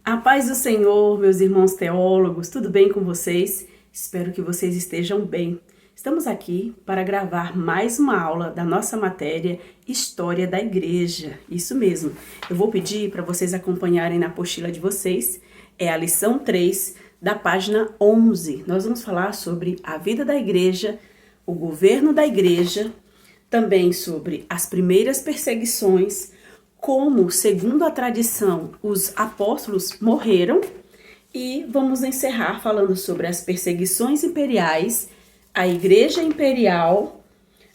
A paz do Senhor, meus irmãos teólogos, tudo bem com vocês? Espero que vocês estejam bem. Estamos aqui para gravar mais uma aula da nossa matéria História da Igreja. Isso mesmo, eu vou pedir para vocês acompanharem na apostila de vocês, é a lição 3 da página 11. Nós vamos falar sobre a vida da igreja, o governo da igreja, também sobre as primeiras perseguições, como, segundo a tradição, os apóstolos morreram, e vamos encerrar falando sobre as perseguições imperiais, a igreja imperial,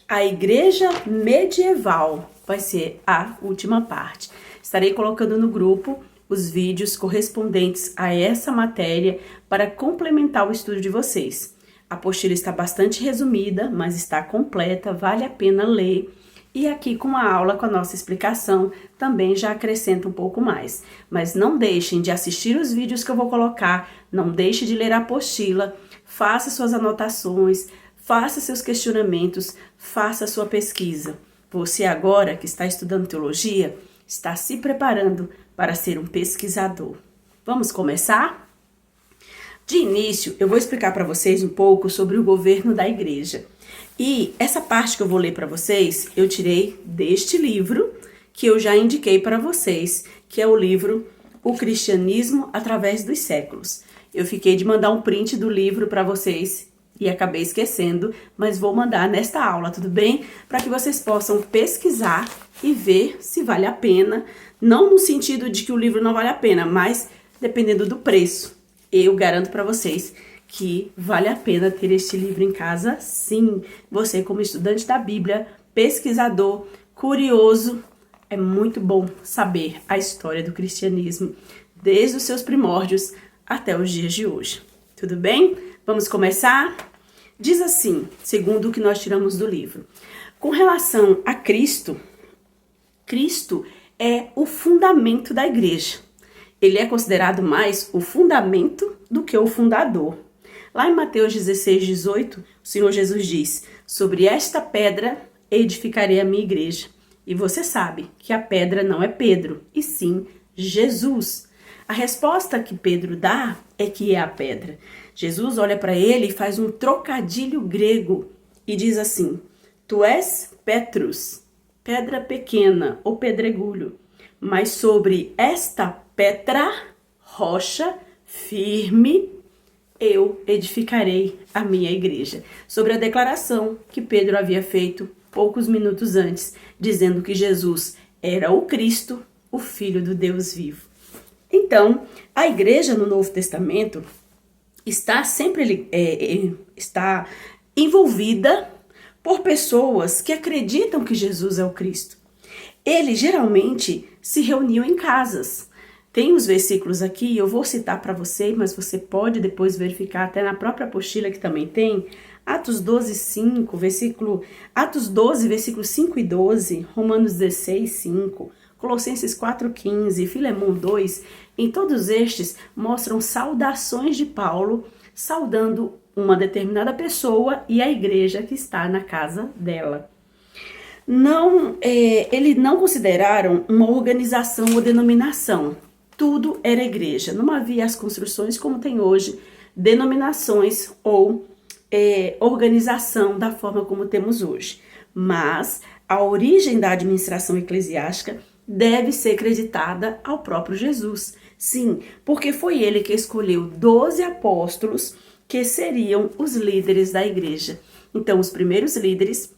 a igreja medieval, vai ser a última parte. Estarei colocando no grupo os vídeos correspondentes a essa matéria para complementar o estudo de vocês. A apostila está bastante resumida, mas está completa, vale a pena ler. E aqui com a aula, com a nossa explicação, também já acrescenta um pouco mais. Mas não deixem de assistir os vídeos que eu vou colocar, não deixe de ler a apostila, faça suas anotações, faça seus questionamentos, faça a sua pesquisa. Você agora que está estudando teologia, está se preparando para ser um pesquisador. Vamos começar? De início, eu vou explicar para vocês um pouco sobre o governo da igreja. E essa parte que eu vou ler para vocês, eu tirei deste livro, que eu já indiquei para vocês, que é o livro O Cristianismo através dos Séculos. Eu fiquei de mandar um print do livro para vocês e acabei esquecendo, mas vou mandar nesta aula, tudo bem? Para que vocês possam pesquisar e ver se vale a pena, não no sentido de que o livro não vale a pena, mas dependendo do preço. Eu garanto para vocês que vale a pena ter este livro em casa, sim. Você, como estudante da Bíblia, pesquisador, curioso, é muito bom saber a história do cristianismo, desde os seus primórdios até os dias de hoje. Tudo bem? Vamos começar? Diz assim, segundo o que nós tiramos do livro. Com relação a Cristo, Cristo é o fundamento da igreja. Ele é considerado mais o fundamento do que o fundador. Lá em Mateus 16, 18, o Senhor Jesus diz: sobre esta pedra edificarei a minha igreja. E você sabe que a pedra não é Pedro, e sim Jesus. A resposta que Pedro dá é que é a pedra. Jesus olha para ele e faz um trocadilho grego e diz assim: tu és Petrus, pedra pequena ou pedregulho, mas sobre esta pedra, rocha firme, eu edificarei a minha igreja. Sobre a declaração que Pedro havia feito poucos minutos antes, dizendo que Jesus era o Cristo, o Filho do Deus vivo. Então, a igreja no Novo Testamento está sempre está envolvida por pessoas que acreditam que Jesus é o Cristo. Eles geralmente se reuniam em casas. Tem os versículos aqui, eu vou citar para você, mas você pode depois verificar até na própria apostila que também tem. Atos 12, 5, Atos 12, versículos 5 e 12, Romanos 16, 5, Colossenses 4, 15, Filemão 2. Em todos estes mostram saudações de Paulo, saudando uma determinada pessoa e a igreja que está na casa dela. Eles não consideraram uma organização ou denominação. Tudo era igreja. Não havia as construções como tem hoje, denominações ou organização da forma como temos hoje. Mas a origem da administração eclesiástica deve ser creditada ao próprio Jesus. Sim, porque foi ele que escolheu 12 apóstolos que seriam os líderes da igreja. Então, os primeiros líderes,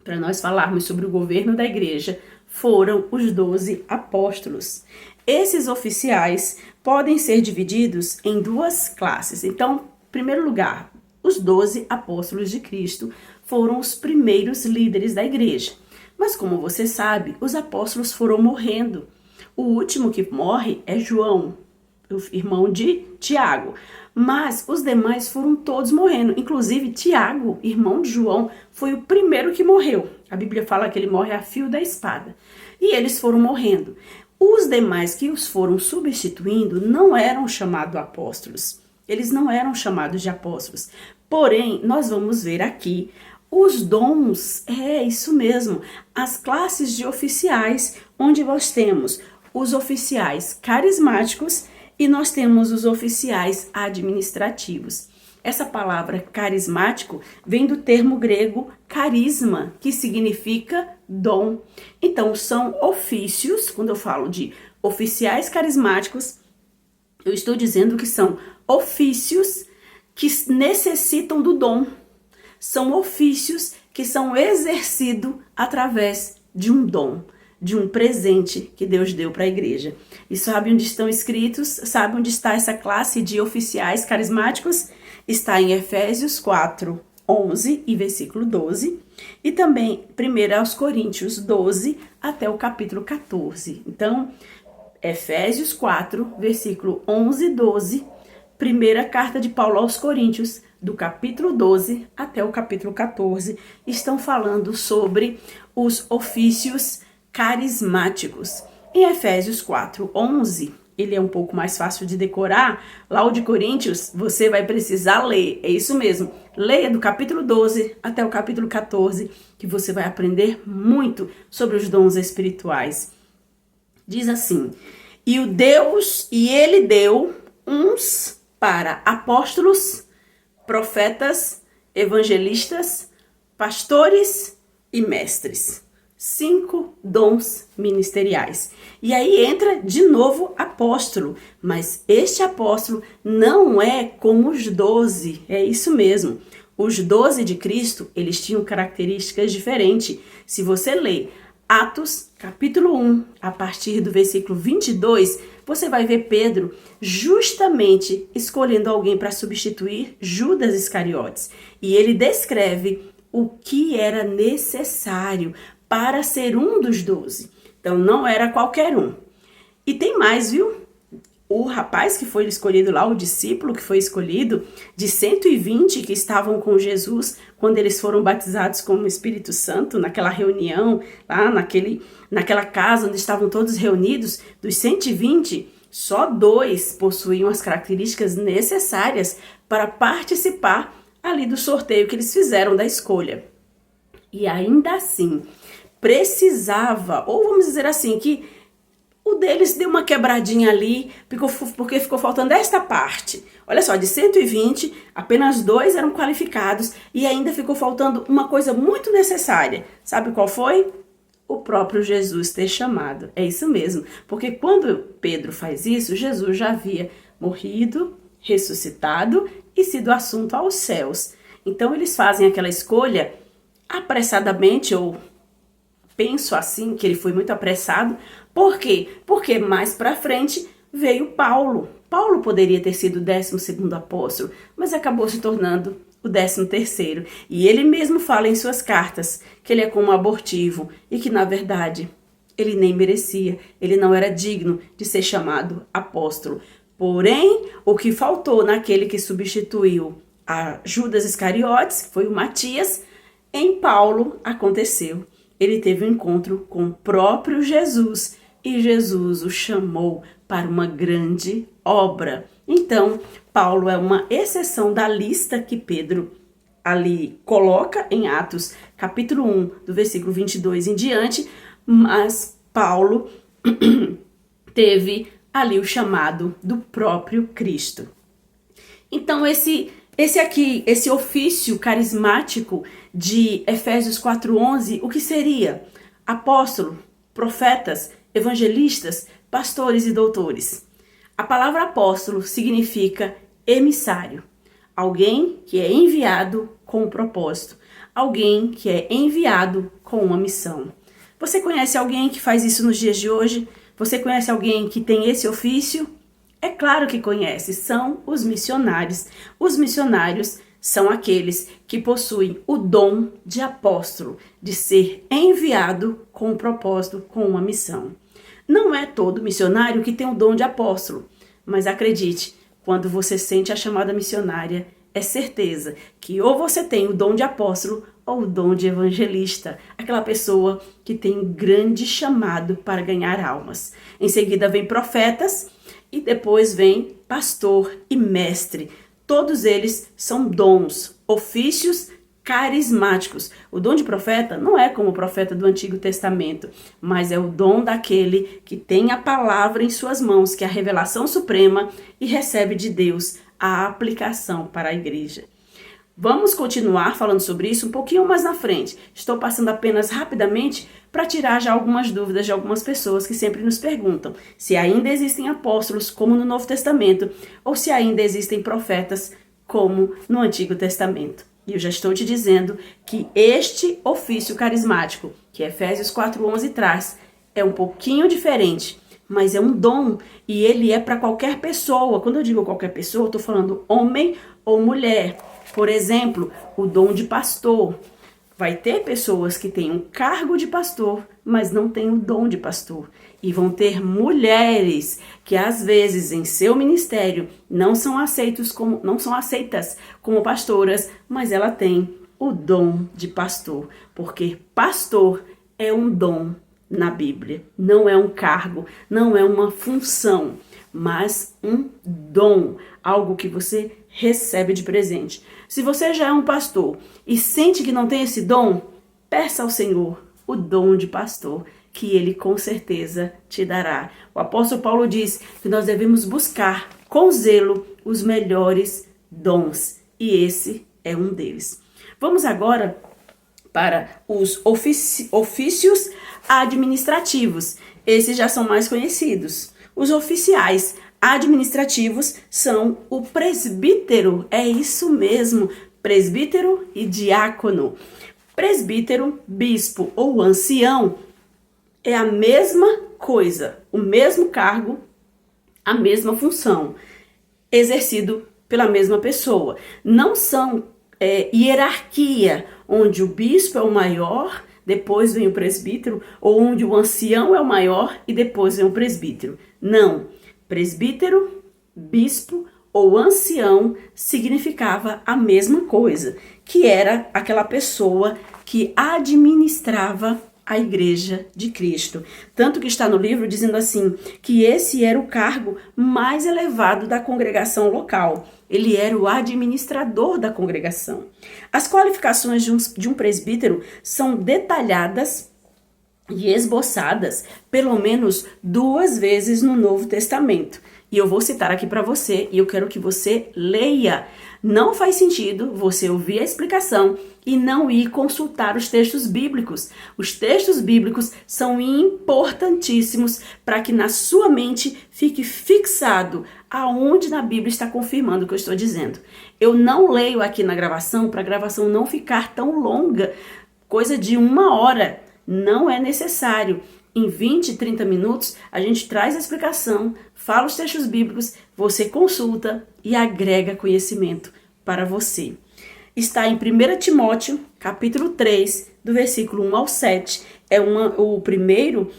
para nós falarmos sobre o governo da igreja, foram os 12 apóstolos. Esses oficiais podem ser divididos em duas classes. Então, em primeiro lugar, os 12 apóstolos de Cristo foram os primeiros líderes da igreja. Mas como você sabe, os apóstolos foram morrendo. O último que morre é João, o irmão de Tiago. Mas os demais foram todos morrendo. Inclusive, Tiago, irmão de João, foi o primeiro que morreu. A Bíblia fala que ele morre a fio da espada. E eles foram morrendo. Os demais que os foram substituindo não eram chamados apóstolos. Eles não eram chamados de apóstolos. Porém, nós vamos ver aqui os dons, isso mesmo, as classes de oficiais, onde nós temos os oficiais carismáticos E nós temos os oficiais administrativos. Essa palavra carismático vem do termo grego carisma, que significa dom. Então, são ofícios, quando eu falo de oficiais carismáticos, eu estou dizendo que são ofícios que necessitam do dom. São ofícios que são exercidos através de um dom, de um presente que Deus deu para a igreja. E sabe onde estão escritos? Sabe onde está essa classe de oficiais carismáticos? Está em Efésios 4, 11 e versículo 12. E também 1 Coríntios 12 até o capítulo 14. Então, Efésios 4, versículo 11 e 12. Primeira carta de Paulo aos Coríntios, do capítulo 12 até o capítulo 14, estão falando sobre os ofícios carismáticos. Em Efésios 4, 11, ele é um pouco mais fácil de decorar. Lá o de Coríntios, você vai precisar ler, é isso mesmo. Leia do capítulo 12 até o capítulo 14, que você vai aprender muito sobre os dons espirituais. Diz assim: e ele deu uns para apóstolos, profetas, evangelistas, pastores e mestres. 5 dons ministeriais. E aí entra de novo apóstolo, mas este apóstolo não é como os 12, é isso mesmo. Os 12 de Cristo, eles tinham características diferentes. Se você ler Atos, capítulo 1, a partir do versículo 22, você vai ver Pedro justamente escolhendo alguém para substituir Judas Iscariotes. E ele descreve o que era necessário para ser um dos 12. Então, não era qualquer um. E tem mais, viu? O rapaz que foi escolhido lá, o discípulo que foi escolhido, de 120 que estavam com Jesus quando eles foram batizados com o Espírito Santo, naquela reunião, lá naquela casa onde estavam todos reunidos, dos 120, só 2 possuíam as características necessárias para participar ali do sorteio que eles fizeram da escolha. E ainda assim, precisava, ou vamos dizer assim, que o deles deu uma quebradinha ali, porque ficou faltando esta parte. Olha só, de 120, apenas 2 eram qualificados e ainda ficou faltando uma coisa muito necessária. Sabe qual foi? O próprio Jesus ter chamado. É isso mesmo, porque quando Pedro faz isso, Jesus já havia morrido, ressuscitado e sido assunto aos céus. Então eles fazem aquela escolha apressadamente, ou penso assim, que ele foi muito apressado. Por quê? Porque mais para frente veio Paulo. Paulo poderia ter sido o 12º apóstolo, mas acabou se tornando o 13º. E ele mesmo fala em suas cartas que ele é como um abortivo e que, na verdade, ele nem merecia, ele não era digno de ser chamado apóstolo. Porém, o que faltou naquele que substituiu a Judas Iscariotes, que foi o Matias, em Paulo aconteceu. Ele teve um encontro com o próprio Jesus e Jesus o chamou para uma grande obra. Então, Paulo é uma exceção da lista que Pedro ali coloca em Atos, capítulo 1, do versículo 22 em diante, mas Paulo teve ali o chamado do próprio Cristo. Então, esse ofício carismático de Efésios 4:11, o que seria? Apóstolo, profetas, evangelistas, pastores e doutores. A palavra apóstolo significa emissário, alguém que é enviado com um propósito, alguém que é enviado com uma missão. Você conhece alguém que faz isso nos dias de hoje? Você conhece alguém que tem esse ofício? É claro que conhece, são os missionários. Os missionários são aqueles que possuem o dom de apóstolo, de ser enviado com um propósito, com uma missão. Não é todo missionário que tem o dom de apóstolo, mas acredite, quando você sente a chamada missionária, é certeza que ou você tem o dom de apóstolo ou o dom de evangelista, aquela pessoa que tem um grande chamado para ganhar almas. Em seguida vem profetas e depois vem pastor e mestre. Todos eles são dons, ofícios carismáticos. O dom de profeta não é como o profeta do Antigo Testamento, mas é o dom daquele que tem a palavra em suas mãos, que é a revelação suprema, e recebe de Deus a aplicação para a igreja. Vamos continuar falando sobre isso um pouquinho mais na frente. Estou passando apenas rapidamente para tirar já algumas dúvidas de algumas pessoas que sempre nos perguntam se ainda existem apóstolos como no Novo Testamento ou se ainda existem profetas como no Antigo Testamento. E eu já estou te dizendo que este ofício carismático, que Efésios 4:11 traz, é um pouquinho diferente, mas é um dom e ele é para qualquer pessoa. Quando eu digo qualquer pessoa, eu estou falando homem ou mulher. Por exemplo, o dom de pastor. Vai ter pessoas que têm um cargo de pastor, mas não têm o dom de pastor. E vão ter mulheres que às vezes em seu ministério não são aceitas como pastoras, mas ela tem o dom de pastor. Porque pastor é um dom na Bíblia. Não é um cargo, não é uma função, mas um dom. Algo que você recebe de presente. Se você já é um pastor e sente que não tem esse dom, peça ao Senhor o dom de pastor, que ele com certeza te dará. O apóstolo Paulo diz que nós devemos buscar com zelo os melhores dons, e esse é um deles. Vamos agora para os ofícios administrativos. Esses já são mais conhecidos. Os oficiais administrativos são o presbítero, é isso mesmo, presbítero e diácono. Presbítero, bispo ou ancião é a mesma coisa, o mesmo cargo, a mesma função, exercido pela mesma pessoa. Não são hierarquia, onde o bispo é o maior, depois vem o presbítero, ou onde o ancião é o maior e depois vem o presbítero. Não. Presbítero, bispo ou ancião significava a mesma coisa, que era aquela pessoa que administrava a igreja de Cristo. Tanto que está no livro dizendo assim, que esse era o cargo mais elevado da congregação local. Ele era o administrador da congregação. As qualificações de um presbítero são detalhadas e esboçadas pelo menos 2 vezes no Novo Testamento. E eu vou citar aqui para você e eu quero que você leia. Não faz sentido você ouvir a explicação e não ir consultar os textos bíblicos. Os textos bíblicos são importantíssimos para que na sua mente fique fixado aonde na Bíblia está confirmando o que eu estou dizendo. Eu não leio aqui na gravação para a gravação não ficar tão longa, coisa de 1 hora. Não é necessário. Em 20, 30 minutos, a gente traz a explicação, fala os textos bíblicos, você consulta e agrega conhecimento para você. Está em 1 Timóteo, capítulo 3, do versículo 1 ao 7. É o primeiro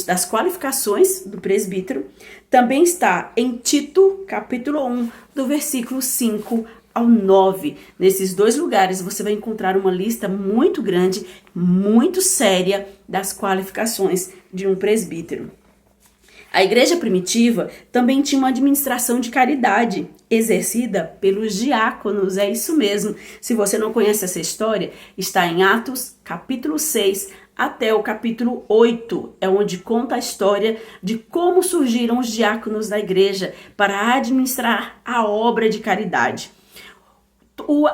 das qualificações do presbítero. Também está em Tito, capítulo 1, do versículo 5 ao 9. Nesses 2 lugares você vai encontrar uma lista muito grande, muito séria das qualificações de um presbítero. A igreja primitiva também tinha uma administração de caridade exercida pelos diáconos, é isso mesmo. Se você não conhece essa história, está em Atos, capítulo 6, até o capítulo 8, é onde conta a história de como surgiram os diáconos da igreja para administrar a obra de caridade.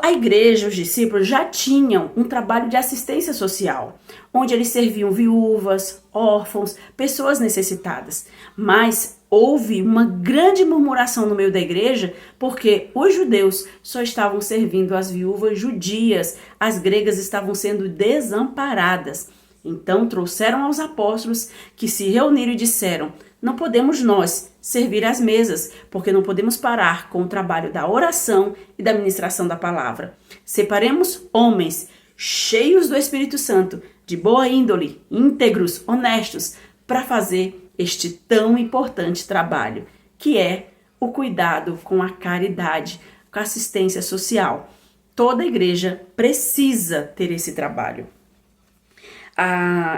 A igreja, os discípulos já tinham um trabalho de assistência social, onde eles serviam viúvas, órfãos, pessoas necessitadas. Mas houve uma grande murmuração no meio da igreja, porque os judeus só estavam servindo as viúvas judias, as gregas estavam sendo desamparadas. Então trouxeram aos apóstolos, que se reuniram e disseram: não podemos nós servir às mesas, porque não podemos parar com o trabalho da oração e da ministração da palavra. Separemos homens cheios do Espírito Santo, de boa índole, íntegros, honestos, para fazer este tão importante trabalho, que é o cuidado com a caridade, com a assistência social. Toda igreja precisa ter esse trabalho.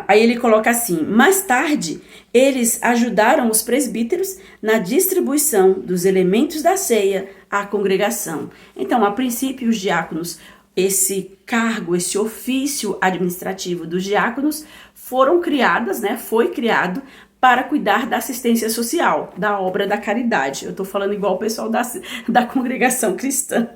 Aí ele coloca assim: mais tarde, eles ajudaram os presbíteros na distribuição dos elementos da ceia à congregação. Então, a princípio, os diáconos esse cargo, esse ofício administrativo dos diáconos foram criadas, né? Foi criado para cuidar da assistência social, da obra da caridade. Eu tô falando igual o pessoal da congregação cristã.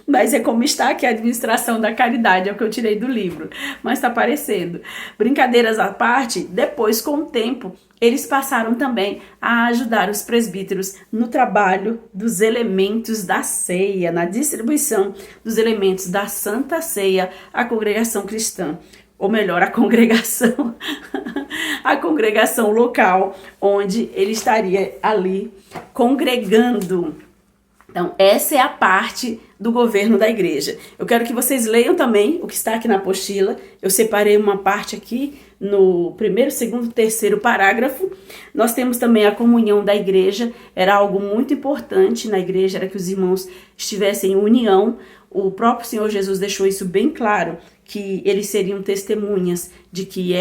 Mas é como está aqui a administração da caridade, é o que eu tirei do livro, mas está aparecendo. Brincadeiras à parte, depois, com o tempo, eles passaram também a ajudar os presbíteros no trabalho dos elementos da ceia, na distribuição dos elementos da Santa Ceia à congregação cristã. Ou melhor, a congregação local, onde ele estaria ali congregando. Então, essa é a parte do governo da igreja. Eu quero que vocês leiam também o que está aqui na apostila. Eu separei uma parte aqui no primeiro, segundo, terceiro parágrafo. Nós temos também a comunhão da igreja. Era algo muito importante na igreja, era que os irmãos estivessem em união. O próprio Senhor Jesus deixou isso bem claro, que eles seriam testemunhas de que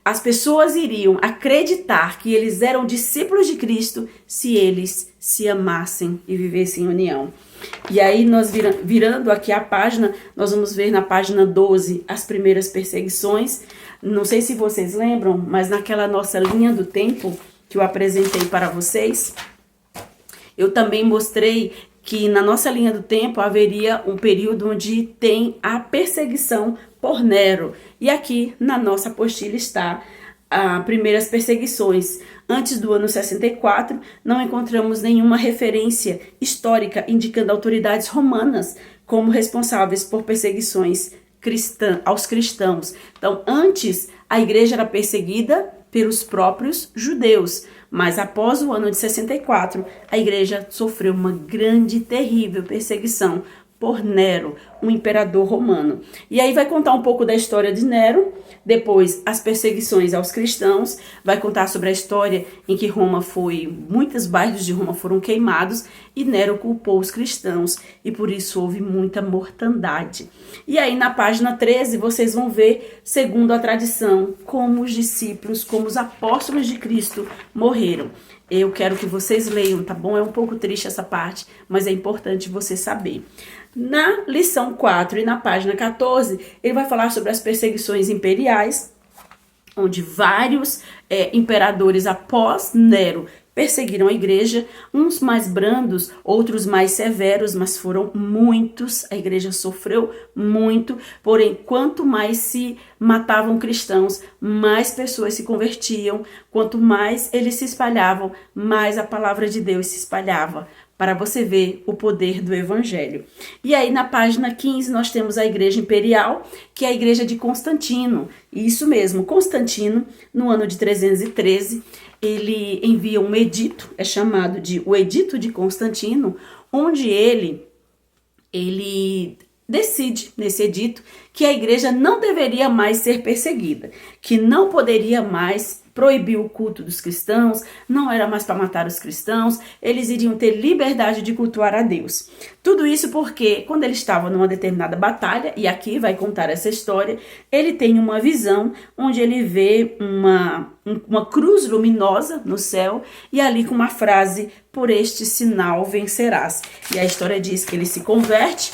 as pessoas iriam acreditar que eles eram discípulos de Cristo se eles se amassem e vivessem em união. E aí nós virando aqui a página, nós vamos ver na página 12 as primeiras perseguições. Não sei se vocês lembram, mas naquela nossa linha do tempo que eu apresentei para vocês, eu também mostrei que na nossa linha do tempo haveria um período onde tem a perseguição por Nero. E aqui na nossa apostila está as primeiras perseguições. Antes do ano 64, não encontramos nenhuma referência histórica indicando autoridades romanas como responsáveis por perseguições aos cristãos. Então, antes, a igreja era perseguida pelos próprios judeus, mas após o ano de 64, a igreja sofreu uma grande e terrível perseguição por Nero, um imperador romano. E aí vai contar um pouco da história de Nero, depois as perseguições aos cristãos, vai contar sobre a história em que muitos bairros de Roma foram queimados e Nero culpou os cristãos e por isso houve muita mortandade. E aí na página 13 vocês vão ver, segundo a tradição, como os discípulos, como os apóstolos de Cristo morreram. Eu quero que vocês leiam, tá bom? É um pouco triste essa parte, mas é importante você saber. Na lição 4 e na página 14, ele vai falar sobre as perseguições imperiais, onde vários imperadores após Nero perseguiram a igreja, uns mais brandos, outros mais severos, mas foram muitos, a igreja sofreu muito, porém, quanto mais se matavam cristãos, mais pessoas se convertiam, quanto mais eles se espalhavam, mais a palavra de Deus se espalhava, para você ver o poder do evangelho. E aí na página 15 nós temos a igreja imperial, que é a igreja de Constantino, e isso mesmo, Constantino, no ano de 313, ele envia um edito, é chamado de o Edito de Constantino, onde ele decide, nesse edito, que a igreja não deveria mais ser perseguida, que não poderia mais proibir o culto dos cristãos, não era mais para matar os cristãos, eles iriam ter liberdade de cultuar a Deus. Tudo isso porque, quando ele estava numa determinada batalha, e aqui vai contar essa história, ele tem uma visão onde ele vê uma cruz luminosa no céu e ali com uma frase, por este sinal vencerás. E a história diz que ele se converte,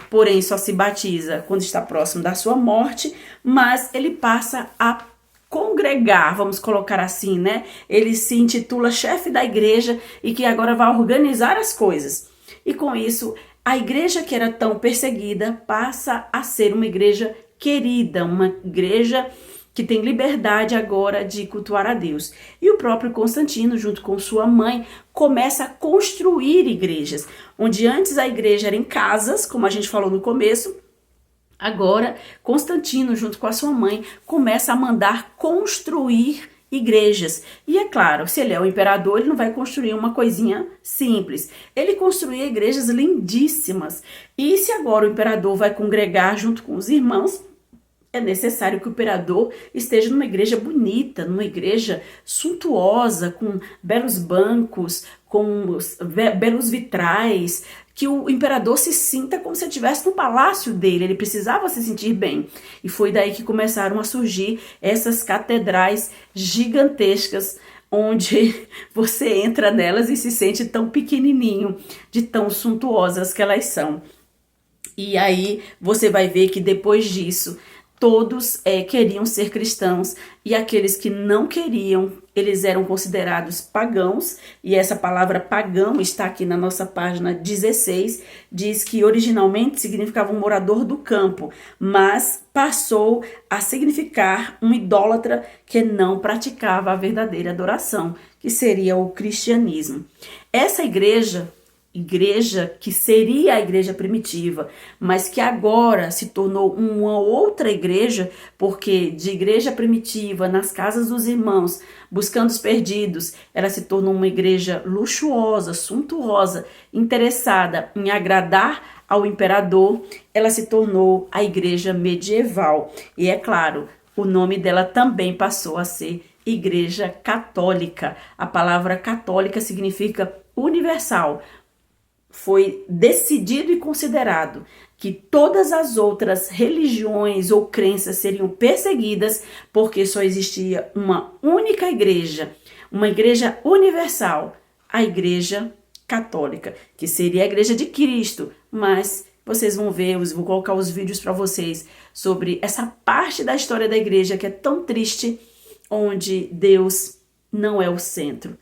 porém só se batiza quando está próximo da sua morte, mas ele passa a congregar, vamos colocar assim, né? Ele se intitula chefe da igreja e que agora vai organizar as coisas. E com isso, a igreja que era tão perseguida passa a ser uma igreja querida, uma igreja que tem liberdade agora de cultuar a Deus. E o próprio Constantino, junto com sua mãe, começa a construir igrejas, onde antes a igreja era em casas, como a gente falou no começo. Agora, Constantino, junto com a sua mãe, começa a mandar construir igrejas. E é claro, se ele é o imperador, ele não vai construir uma coisinha simples. Ele construía igrejas lindíssimas. E se agora o imperador vai congregar junto com os irmãos, é necessário que o imperador esteja numa igreja bonita, numa igreja suntuosa, com belos bancos, com belos vitrais, que o imperador se sinta como se estivesse no palácio dele, ele precisava se sentir bem. E foi daí que começaram a surgir essas catedrais gigantescas, onde você entra nelas e se sente tão pequenininho, de tão suntuosas que elas são. E aí você vai ver que depois disso, todos queriam ser cristãos, e aqueles que não queriam, eles eram considerados pagãos, e essa palavra pagão está aqui na nossa página 16, diz que originalmente significava um morador do campo, mas passou a significar um idólatra que não praticava a verdadeira adoração, que seria o cristianismo. Essa igreja que seria a igreja primitiva, mas que agora se tornou uma outra igreja, porque de igreja primitiva, nas casas dos irmãos, buscando os perdidos, ela se tornou uma igreja luxuosa, suntuosa, interessada em agradar ao imperador. Ela se tornou a igreja medieval. E é claro, o nome dela também passou a ser Igreja Católica. A palavra católica significa universal. Foi decidido e considerado que todas as outras religiões ou crenças seriam perseguidas, porque só existia uma única igreja, uma igreja universal, a Igreja Católica, que seria a Igreja de Cristo. Mas vocês vão ver, eu vou colocar os vídeos para vocês sobre essa parte da história da igreja que é tão triste, onde Deus não é o centro,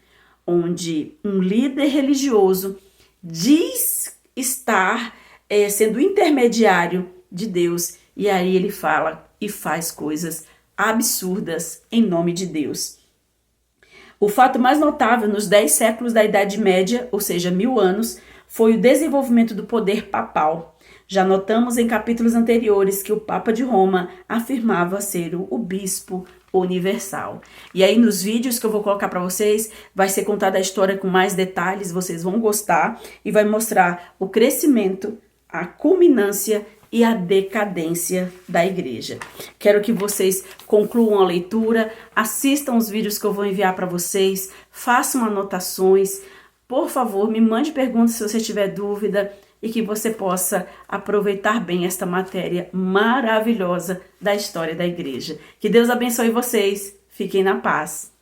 onde um líder religioso diz estar sendo intermediário de Deus, e aí ele fala e faz coisas absurdas em nome de Deus. O fato mais notável nos 10 séculos da Idade Média, ou seja, 1000 anos, foi o desenvolvimento do poder papal. Já notamos em capítulos anteriores que o Papa de Roma afirmava ser o bispo universal. E aí nos vídeos que eu vou colocar para vocês, vai ser contada a história com mais detalhes, vocês vão gostar, e vai mostrar o crescimento, a culminância e a decadência da igreja. Quero que vocês concluam a leitura, assistam os vídeos que eu vou enviar para vocês, façam anotações, por favor, me mande perguntas se você tiver dúvida, e que você possa aproveitar bem esta matéria maravilhosa da história da igreja. Que Deus abençoe vocês. Fiquem na paz.